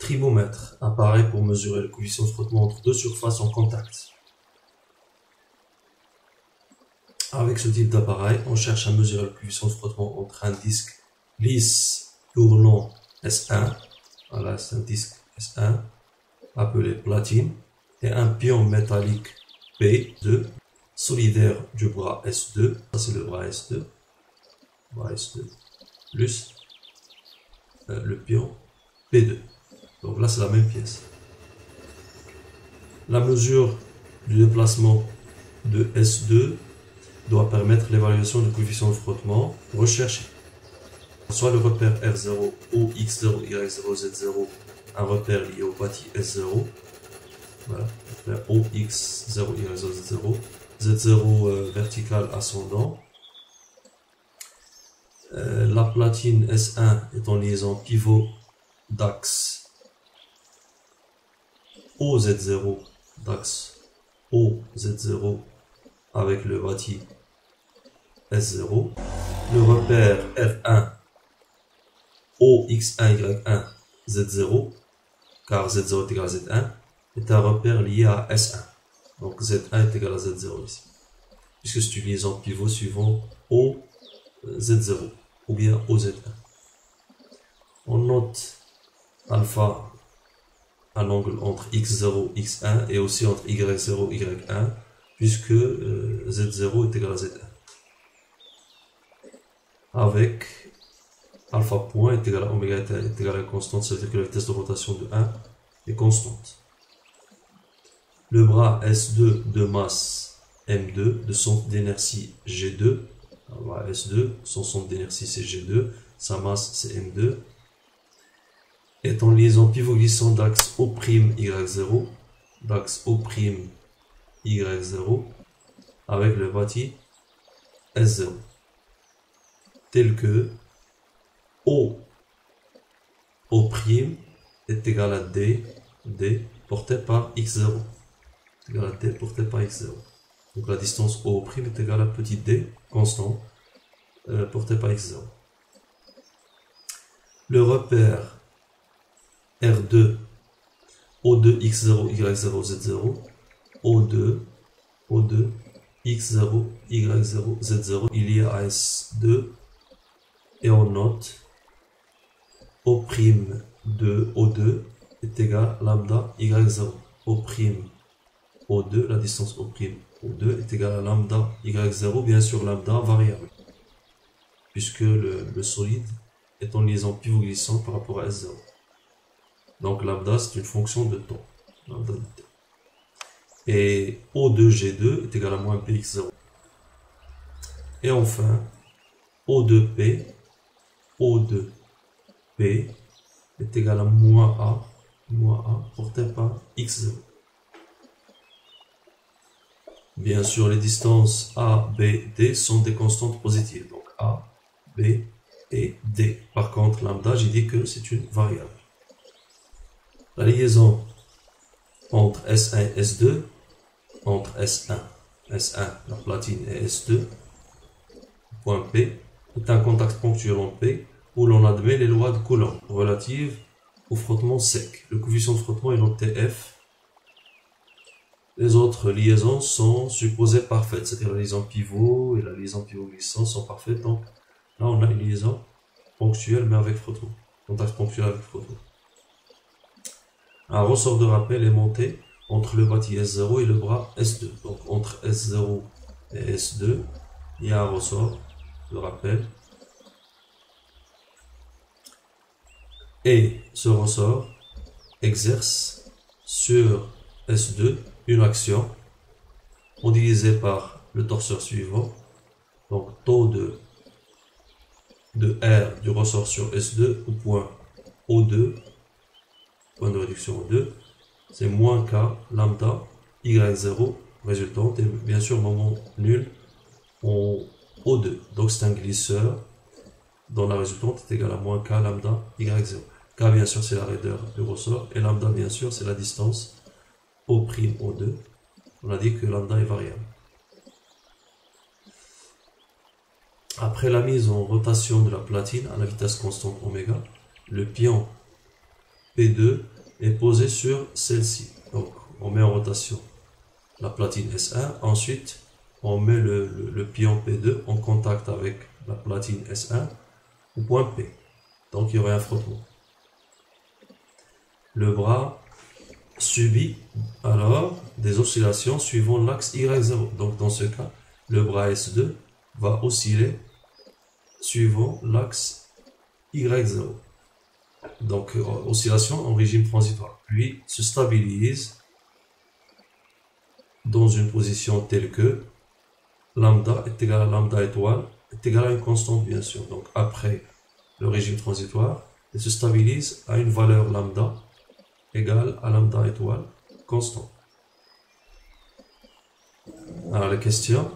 trimomètre, appareil pour mesurer le coefficient de frottement entre deux surfaces en contact. Avec ce type d'appareil, on cherche à mesurer le coefficient de frottement entre un disque lisse tournant S1, voilà, c'est un disque S1, appelé platine, et un pion métallique P2, solidaire du bras S2, ça c'est le bras S2, plus le pion P2. Donc là c'est la même pièce. La mesure du déplacement de S2 doit permettre l'évaluation du coefficient de frottement recherché. Soit le repère R0, OX0, Y0, Z0, un repère lié au bâti S0. Voilà, repère OX0, Y0, Z0. Z0 vertical ascendant. La platine S1 est en liaison pivot d'axe OZ0, d'axe OZ0 avec le bâti S0. Le repère R1 OX1, Y1, Z0, car Z0 est égal à Z1, est un repère lié à S1. Donc Z1 est égal à Z0 ici. Puisque c'est une liaison pivot suivant OZ0 ou bien OZ1. On note alpha un angle entre X0 X1 et aussi entre Y0 Y1 puisque Z0 est égal à Z1. Avec alpha point est égal à oméga est égal à une constante, ça veut dire que la vitesse de rotation de 1 est constante. Le bras S2 de masse M2, de centre d'inertie G2, le bras S2, son centre d'inertie c'est G2, sa masse c'est M2, est en liaison pivot glissant d'axe O'Y0, d'axe O'Y0 avec le bâti S0, tel que O' est égal à D porté par X0. Égal à D porté par X0. Donc la distance O' est égale à petit d, constant, porté par X0. Le repère R2, O2, X0, Y0, Z0, O2, X0, Y0, Z0, il y a S2, et on note O' de O2 est égal à lambda Y0. O', la distance O', est égale à lambda Y0, bien sûr lambda variable, puisque le solide est en liaison pivot glissant par rapport à S0. Donc lambda c'est une fonction de temps. Lambda de temps. Et O2G2 est égal à moins Px0. Et enfin, O2P est égal à moins A porté par X0. Bien sûr, les distances A, B, D sont des constantes positives. Donc A, B et D. Par contre, lambda, j'ai dit que c'est une variable. La liaison entre S1 et S2, entre S1, la platine et S2, point P, est un contact ponctuel en P où l'on admet les lois de Coulomb relatives au frottement sec. Le coefficient de frottement est noté F. Les autres liaisons sont supposées parfaites, c'est-à-dire la liaison pivot et la liaison pivot glissant sont parfaites. Donc là, on a une liaison ponctuelle mais avec frottement. Contact ponctuel avec frottement. Un ressort de rappel est monté entre le bâti S0 et le bras S2. Donc entre S0 et S2, il y a un ressort de rappel. Et ce ressort exerce sur S2 une action modélisée par le torseur suivant. Donc taux de R du ressort sur S2 au point O2, point de réduction O2, c'est moins K lambda Y0 résultante, et bien sûr moment nul en O2. Donc c'est un glisseur dont la résultante est égale à moins K lambda Y0. K bien sûr c'est la raideur du ressort, et lambda bien sûr c'est la distance O'(O2). On a dit que lambda est variable. Après la mise en rotation de la platine à la vitesse constante oméga, le pion P2 est posé sur celle-ci. Donc, on met en rotation la platine S1. Ensuite, on met le pion P2 en contact avec la platine S1 au point P. Donc, il y aurait un frottement. Le bras subit alors des oscillations suivant l'axe Y0. Donc, dans ce cas, le bras S2 va osciller suivant l'axe Y0. Donc, oscillation en régime transitoire. Puis, se stabilise dans une position telle que lambda est égal à lambda étoile est égal à une constante, bien sûr. Donc, après le régime transitoire, il se stabilise à une valeur lambda égale à lambda étoile constante. Alors, la question,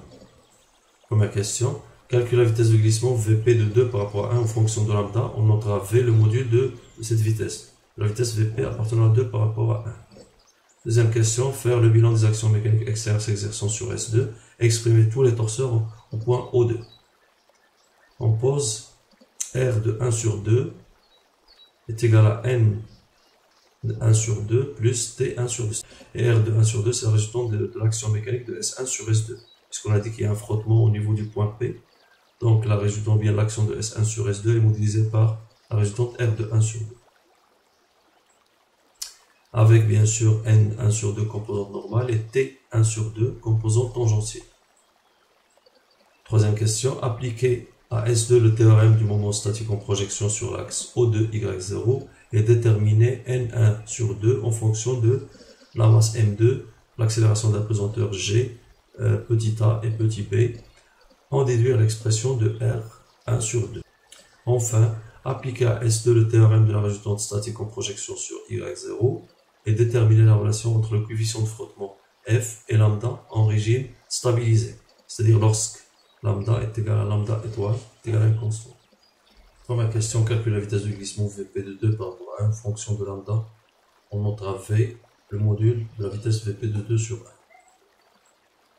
première question, calcule la vitesse de glissement Vp de 2 par rapport à 1 en fonction de lambda. On notera V le module de cette vitesse. La vitesse Vp appartenant à 2 par rapport à 1. Deuxième question, faire le bilan des actions mécaniques externes s'exerçant sur S2. Exprimer tous les torseurs au point O2. On pose R de 1 sur 2 est égal à N de 1 sur 2 plus T1 sur 2. Et R de 1 sur 2, c'est la résultante de l'action mécanique de S1 sur S2. Puisqu'on a dit qu'il y a un frottement au niveau du point P. Donc la résultante, bien l'action de S1 sur S2 est modélisée par la résultante R de 1 sur 2. Avec bien sûr N1 sur 2 composante normale et T1 sur 2 composante tangentielle. Troisième question, appliquer à S2 le théorème du moment statique en projection sur l'axe O2, Y0 et déterminer N1 sur 2 en fonction de la masse M2, l'accélération d'apesanteur G, petit a et petit b, en déduire l'expression de R1 sur 2. Enfin, appliquer à S2 le théorème de la résultante statique en projection sur Y0 et déterminer la relation entre le coefficient de frottement F et lambda en régime stabilisé, c'est-à-dire lorsque lambda est égal à lambda étoile est égal à une constante. Première question, calcule la vitesse de glissement Vp de 2 par rapport à 1 en fonction de lambda. On notera V, le module de la vitesse Vp de 2 sur 1.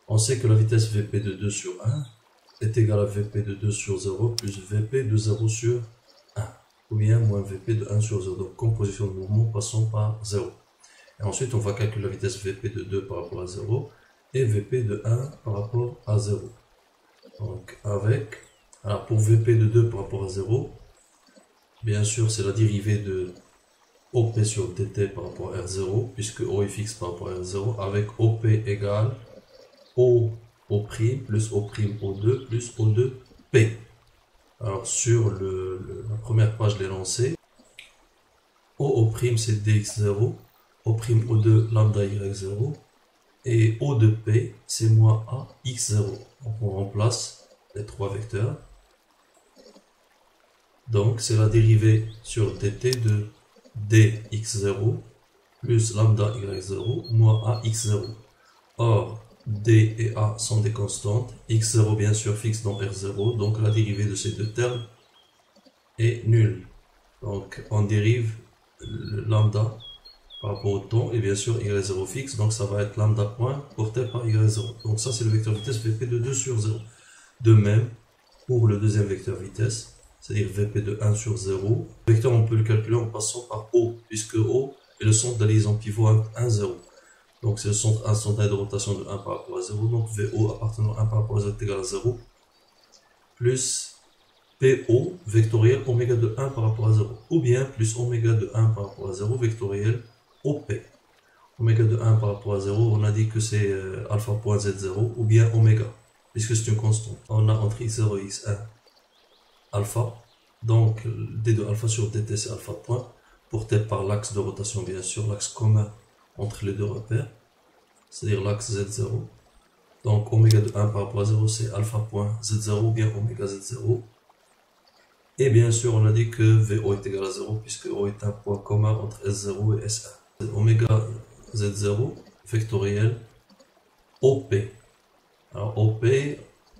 On sait que la vitesse Vp de 2 sur 1 est égale à Vp de 2 sur 0 plus Vp de 0 sur 1, ou bien moins Vp de 1 sur 0. Donc, composition de mouvement passant par 0. Et ensuite, on va calculer la vitesse Vp de 2 par rapport à 0 et Vp de 1 par rapport à 0. Donc, alors pour Vp de 2 par rapport à 0, bien sûr, c'est la dérivée de OP sur dt par rapport à R0, puisque O est fixe par rapport à R0, avec OP égale O' plus O' O2 plus O2P. Alors, sur la première page, je l'ai lancé. O' c'est dx0, O'(O2) lambda y0, et O de P, c'est moins A x0. Donc on remplace les trois vecteurs. Donc c'est la dérivée sur dt de dx0 plus lambda y0 moins A x0. Or, d et A sont des constantes, x0 bien sûr fixe dans R0, donc la dérivée de ces deux termes est nulle. Donc on dérive le lambda par rapport au temps, et bien sûr y0 fixe, donc ça va être lambda point porté par y0. Donc ça c'est le vecteur vitesse Vp de 2 sur 0. De même, pour le deuxième vecteur vitesse, c'est-à-dire Vp de 1 sur 0, le vecteur on peut le calculer en passant par O, puisque O est le centre de la liaison pivot 1, 0. Donc c'est le centre instantané de rotation de 1 par rapport à 0, donc VO appartenant à 1 par rapport à 0 est égal à 0, plus PO vectoriel oméga de 1 par rapport à 0, ou bien plus oméga de 1 par rapport à 0 vectoriel OP. Oméga de 1 par rapport à 0, on a dit que c'est alpha point Z0, ou bien oméga, puisque c'est une constante. On a entre x0 et x1 alpha, donc d de alpha sur dt c'est alpha point, porté par l'axe de rotation bien sûr, l'axe commun entre les deux repères, c'est-à-dire l'axe Z0. Donc oméga de 1 par rapport à 0 c'est alpha point Z0 ou bien oméga Z0. Et bien sûr on a dit que VO est égal à 0 puisque O est un point commun entre S0 et S1. Oméga Z0 vectoriel OP. Alors OP,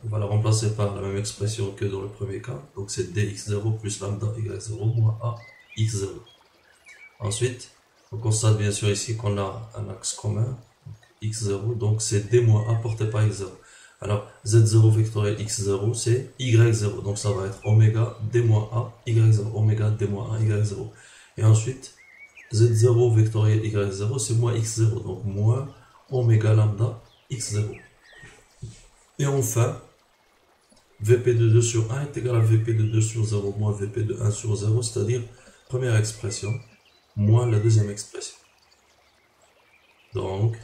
on va la remplacer par la même expression que dans le premier cas. Donc c'est dx0 plus lambda y0 moins A x0. Ensuite, on constate bien sûr ici qu'on a un axe commun, x0, donc c'est d moins A porté par x0. Alors z0 vectoriel x0 c'est y0, donc ça va être oméga d moins A y0, oméga d moins A y0. Et ensuite, Z0 vectoriel Y0, c'est moins X0, donc moins oméga lambda X0. Et enfin, Vp de 2 sur 1 est égal à Vp de 2 sur 0 moins Vp de 1 sur 0, c'est-à-dire première expression moins la deuxième expression. Donc,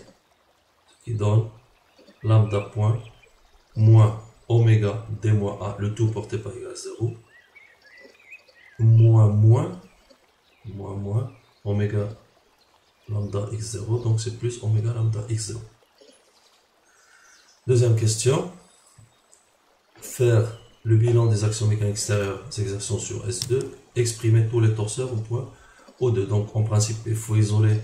ce qui donne lambda point moins oméga d moins a, le tout porté par y à 0, moins oméga lambda x0, donc c'est plus oméga lambda x0. Deuxième question, faire le bilan des actions mécaniques extérieures s'exerçant sur S2, exprimer tous les torseurs au point O2. Donc en principe, il faut isoler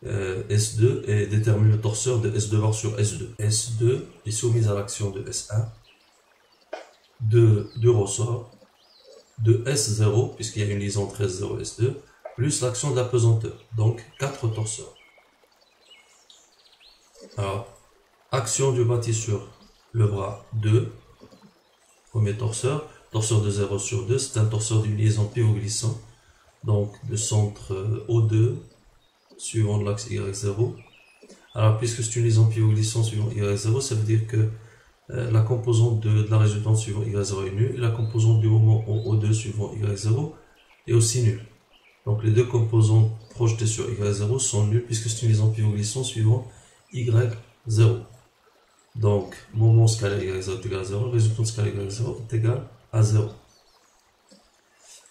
S2 et déterminer le torseur de S2 var sur S2. S2 est soumise à l'action de S1, de ressort, de S0, puisqu'il y a une liaison entre S0 et S2, plus l'action de la pesanteur, donc 4 torseurs. Alors, action du bâti sur le bras 2, premier torseur de 0 sur 2, c'est un torseur d'une liaison pivot-glissant, donc de centre O2, suivant l'axe Y0. Alors, puisque c'est une liaison pivot-glissant suivant Y0, ça veut dire que la composante de la résultante suivant Y0 est nulle, et la composante du moment O2 suivant Y0 est aussi nulle. Donc les deux composantes projetées sur Y0 sont nulles, puisque c'est une liaison pivot-glissant suivant Y0. Donc, moment scalaire Y0 est égal à 0, résultant scalaire Y0 est égal à 0.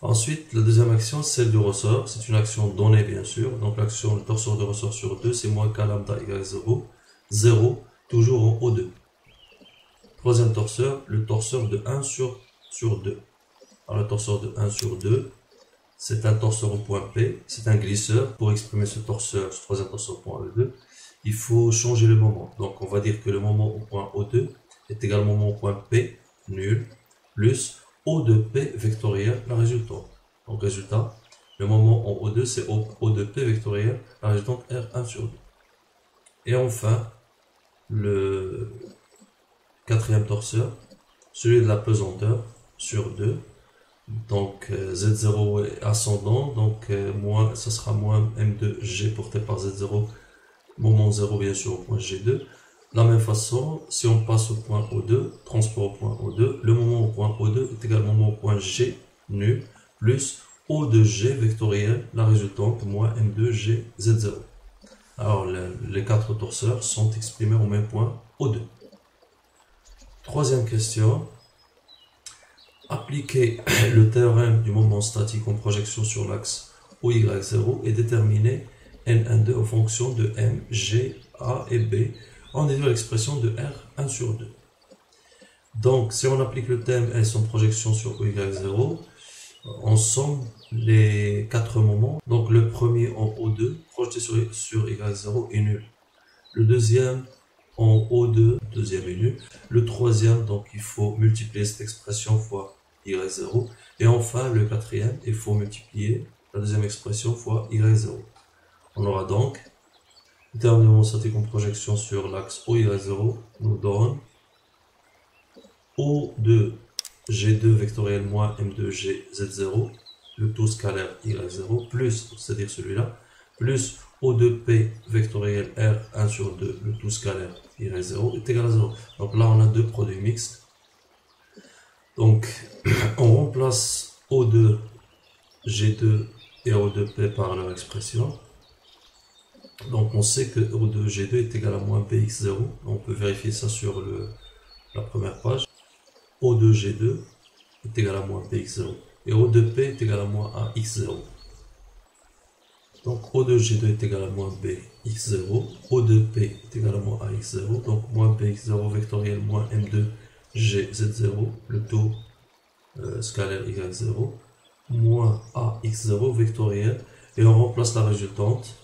Ensuite, la deuxième action, celle du ressort. C'est une action donnée, bien sûr. Donc, l'action, le torseur de ressort sur 2, c'est moins k lambda Y0, 0, toujours en O2. Troisième torseur, le torseur de 1 sur 2. Alors, le torseur de 1 sur 2, c'est un torseur au point P, c'est un glisseur. Pour exprimer ce torseur, ce troisième torseur au point E2, il faut changer le moment. Donc, on va dire que le moment au point O2 est égal au moment au point P, nul, plus O de P vectoriel, la résultante. Donc, résultat, le moment en O2, c'est O de P vectoriel, la résultante R1 sur 2. Et enfin, le quatrième torseur, celui de la pesanteur sur 2. Donc, Z0 est ascendant, donc ça sera moins M2G porté par Z0, moment 0 bien sûr au point G2. De la même façon, si on passe au point O2, transport au point O2, le moment au point O2 est égal au moment au point G nul, plus O de G vectoriel, la résultante, moins M2G Z0. Alors, les quatre torseurs sont exprimés au même point O2. Troisième question. Appliquer le théorème du moment statique en projection sur l'axe OY0 et déterminer N12 en fonction de M, G, A et B en déduisant l'expression de R1 sur 2. Donc, si on applique le théorème S en projection sur OY0, on somme les quatre moments. Donc, le premier en O2, projeté sur Y0 est nul. Le deuxième en O2, deuxième est nul. Le troisième, donc il faut multiplier cette expression fois Y0. Et enfin, le quatrième, il faut multiplier la deuxième expression fois Y0. On aura donc, le terme de moment statique en projection sur l'axe OY0 nous donne O2 G2 vectoriel moins M2G Z0, le tout scalaire Y0, plus, c'est-à-dire celui-là, plus O2P vectoriel R1 sur 2, le tout scalaire Y0 est égal à 0. Donc là, on a deux produits mixtes. Donc, on remplace O2 G2 et O2P par leur expression. Donc, on sait que O2 G2 est égal à moins BX0. On peut vérifier ça sur la première page. O2 G2 est égal à moins BX0. Et O2P est égal à moins AX0. Donc, O2 G2 est égal à moins BX0. O2P est égal à moins AX0. Donc, moins BX0 vectoriel moins M2G Z0, le taux scalaire Y0, moins AX0 vectoriel. Et on remplace la résultante.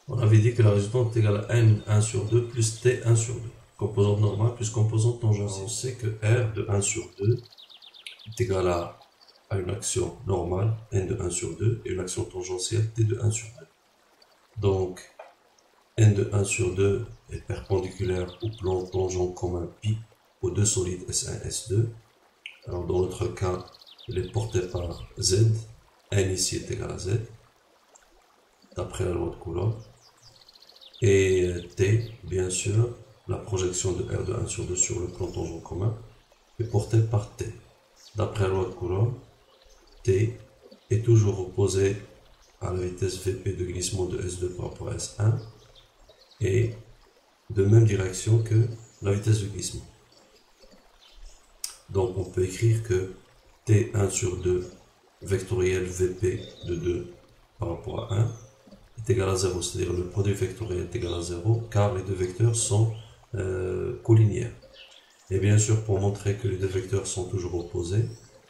On avait dit que la résultante est égale à N1 sur 2 plus T1 sur 2. Composante normale plus composante tangentielle. On sait que R de 1 sur 2 est égal à une action normale, N de 1 sur 2, et une action tangentielle, T de 1 sur 2. Donc, N de 1 sur 2 est perpendiculaire au plan tangent commun pi aux deux solides S1 et S2. Alors, dans notre cas, il est porté par Z. N ici est égal à Z. d'après la loi de Coulomb. Et T, bien sûr, la projection de R de 1 sur 2 sur le plan tangent commun est portée par T. D'après la loi de Coulomb, T est toujours opposé à la vitesse Vp de glissement de S2 par rapport à S1 et de même direction que la vitesse de glissement. Donc on peut écrire que T1 sur 2 vectoriel Vp de 2 par rapport à 1 est égal à 0, c'est-à-dire le produit vectoriel est égal à 0 car les deux vecteurs sont collinéaires. Et bien sûr, pour montrer que les deux vecteurs sont toujours opposés,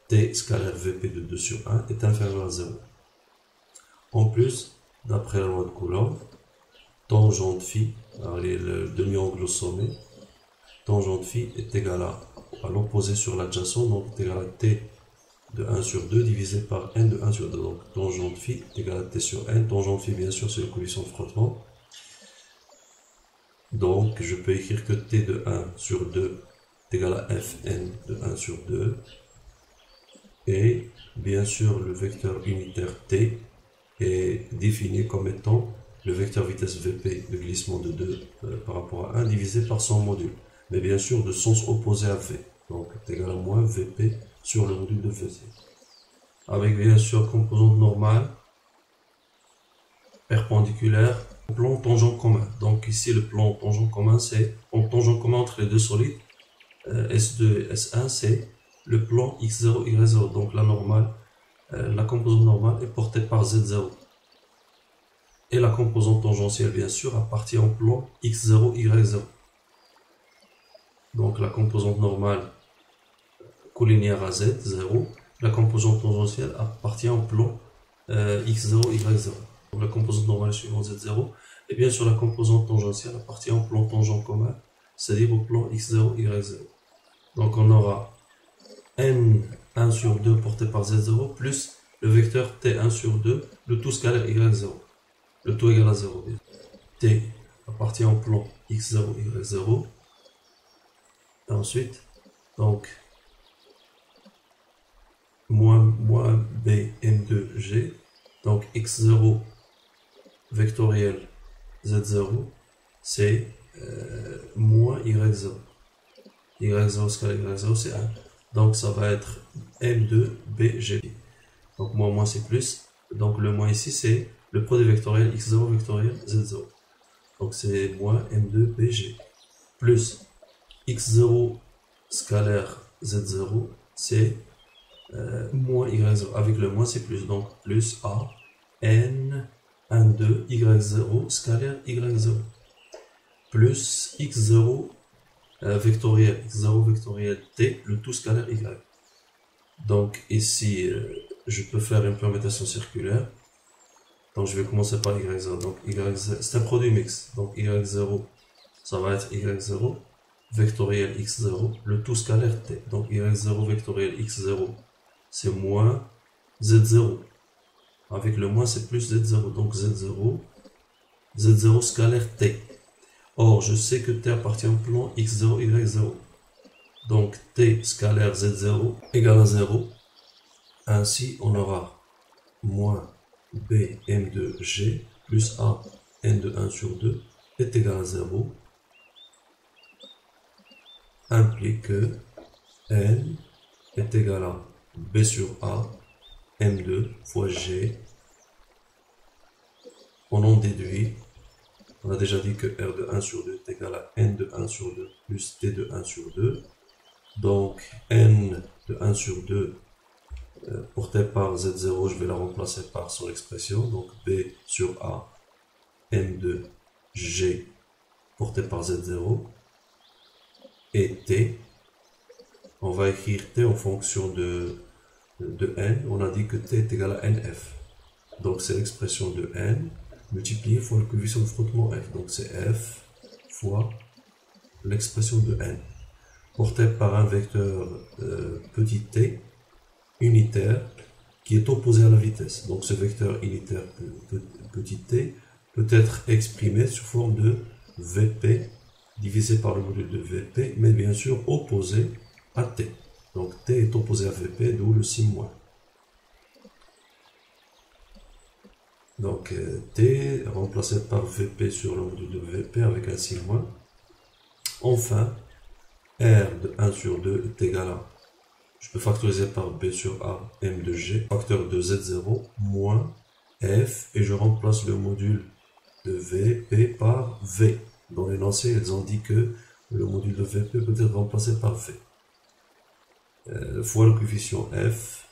T scalaire Vp de 2 sur 1 est inférieur à 0. En plus, d'après la loi de Coulomb, tangente phi, le demi-angle au sommet, tangente phi est égal à l'opposé sur l'adjacent, donc est égal à T de 1 sur 2 divisé par N de 1 sur 2. Donc tangente phi est égal à T sur N. Tangente phi, bien sûr, c'est le coefficient de frottement. Donc je peux écrire que T de 1 sur 2 est égal à Fn de 1 sur 2. Et bien sûr, le vecteur unitaire T est défini comme étant le vecteur vitesse Vp de glissement de 2 par rapport à 1 divisé par son module. Mais bien sûr, de sens opposé à V. Donc est égal à moins Vp sur le module de Vc. Avec bien sûr composante normale perpendiculaire au plan tangent commun. Donc ici, le plan tangent commun, c'est en tangent commun entre les deux solides, S2 et S1, c'est le plan x0, y0. Donc la normale, la composante normale est portée par Z0. Et la composante tangentielle, bien sûr, appartient au plan x0, y0. Donc la composante normale collinéaire à Z, 0. La composante tangentielle appartient au plan x0, y0. Donc la composante normale suivante Z0. Et bien sûr, la composante tangentielle appartient au plan tangent commun, c'est-à-dire au plan x0, y0. Donc on aura n1 sur 2 porté par z0 plus le vecteur t1 sur 2, le tout scalaire y0. Le tout égal à 0. T appartient au plan x0, y0. Et ensuite, donc, moins b m2g, donc x0 vectoriel z0, c'est moins y0. y0 scalaire y0, c'est 1. Donc ça va être m2bg. Donc moins c'est plus. Donc le moins ici, c'est le produit vectoriel x0 vectoriel z0. Donc c'est moins m2bg. Plus x0 scalaire z0, c'est moins y0. Avec le moins, c'est plus. Donc plus a n 1, 2 y0 scalaire y0. Plus x0 vectoriel t, le tout scalaire y. Donc ici, je peux faire une permutation circulaire. Donc je vais commencer par y0. Donc y0, c'est un produit mixte. Donc y0, ça va être y0 vectoriel x0, le tout scalaire t. Donc y0 vectoriel x0, c'est moins z0. Avec le moins, c'est plus z0. Donc z0 scalaire t. Or, je sais que t appartient au plan x0, y0. Donc, t scalaire z0 égale à 0. Ainsi, on aura moins b m2g plus a n de 1 sur 2 est égal à 0. Implique que n est égal à b sur a m2 fois g. On en déduit. On a déjà dit que R de 1 sur 2 est égal à N de 1 sur 2 plus T de 1 sur 2. Donc, N de 1 sur 2 porté par Z0, je vais la remplacer par son expression. Donc, B sur A, M de G porté par Z0. Et T, on va écrire T en fonction de N. On a dit que T est égal à NF. Donc, c'est l'expression de N multiplié fois le coefficient de frottement F. Donc c'est F fois l'expression de N, portée par un vecteur petit t unitaire qui est opposé à la vitesse. Donc ce vecteur unitaire petit t peut être exprimé sous forme de Vp divisé par le module de Vp, mais bien sûr opposé à t. Donc t est opposé à Vp, d'où le signe moins. Donc t remplacé par vp sur le module de vp avec un signe moins. Enfin, r de 1 sur 2 est égal à, je peux factoriser par b sur a, m de g, facteur de z0 moins f, et je remplace le module de vp par v. Dans l'énoncé, ils ont dit que le module de vp peut être remplacé par v. Fois le coefficient f,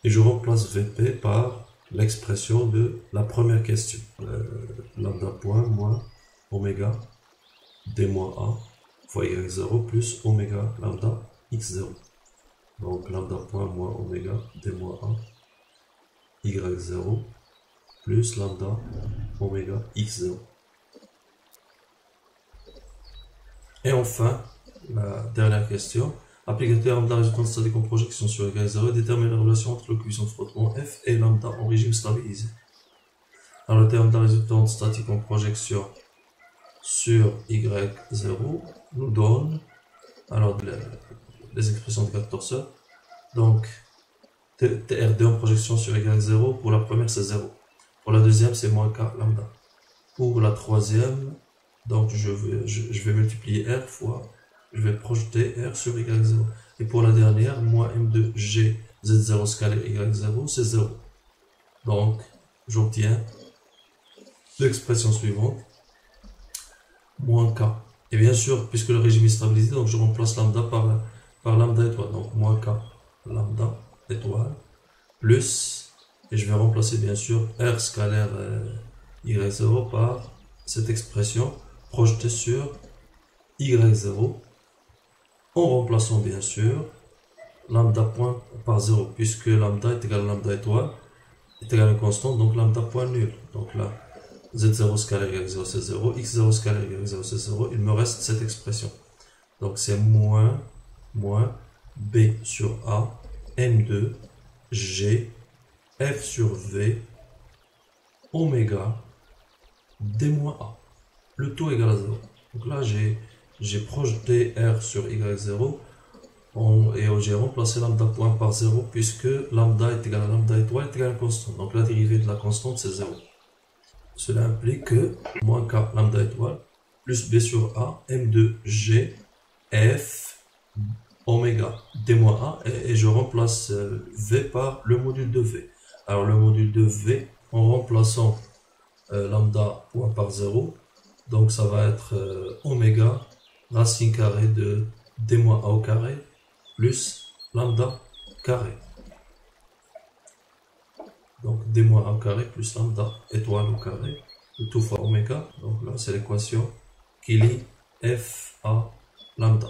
et je remplace vp par l'expression de la première question. Lambda point moins oméga d moins a fois y0 plus oméga lambda x0. Donc lambda point moins oméga d moins a y0 plus lambda oméga x0. Et enfin, la dernière question. Applique le théorème de la résultante statique en projection sur y0 et détermine la relation entre le coefficient de frottement f et lambda en régime stabilisé. Alors le théorème de la résultante statique en projection sur y0 nous donne alors les expressions de 4 torseurs. Donc TR2 en projection sur y0, pour la première c'est 0. Pour la deuxième c'est moins k lambda. Pour la troisième, donc je vais multiplier r fois, je vais projeter r sur y0. Et pour la dernière, moins m de g z0 scalaire y0, c'est 0. Donc j'obtiens l'expression suivante, moins k. Et bien sûr, puisque le régime est stabilisé, donc je remplace lambda par lambda étoile. Donc moins k lambda étoile, plus, et je vais remplacer bien sûr r scalaire y0 par cette expression projetée sur y0, en remplaçant bien sûr lambda point par 0, puisque lambda est égal à lambda étoile, est égal à une constante, donc lambda point nul. Donc là, z0 scalaire y0 c'est 0, x0 scalaire y0 c'est 0, il me reste cette expression. Donc c'est moins b sur a, m2, g, f sur v, oméga, d moins a. Le tout égale à 0. Donc là, j'ai projeté r sur y0 et j'ai remplacé lambda point par 0 puisque lambda est égal à lambda étoile est égal à une constante. Donc la dérivée de la constante, c'est 0. Cela implique que moins k lambda étoile plus b sur a, m2, g, f, oméga, d moins a, et je remplace v par le module de v. Alors le module de v, en remplaçant lambda point par 0, donc ça va être oméga racine carrée de d moins a au carré plus lambda carré. Donc d moins a au carré plus lambda étoile au carré, tout fois oméga. Donc là c'est l'équation qui lie f à lambda.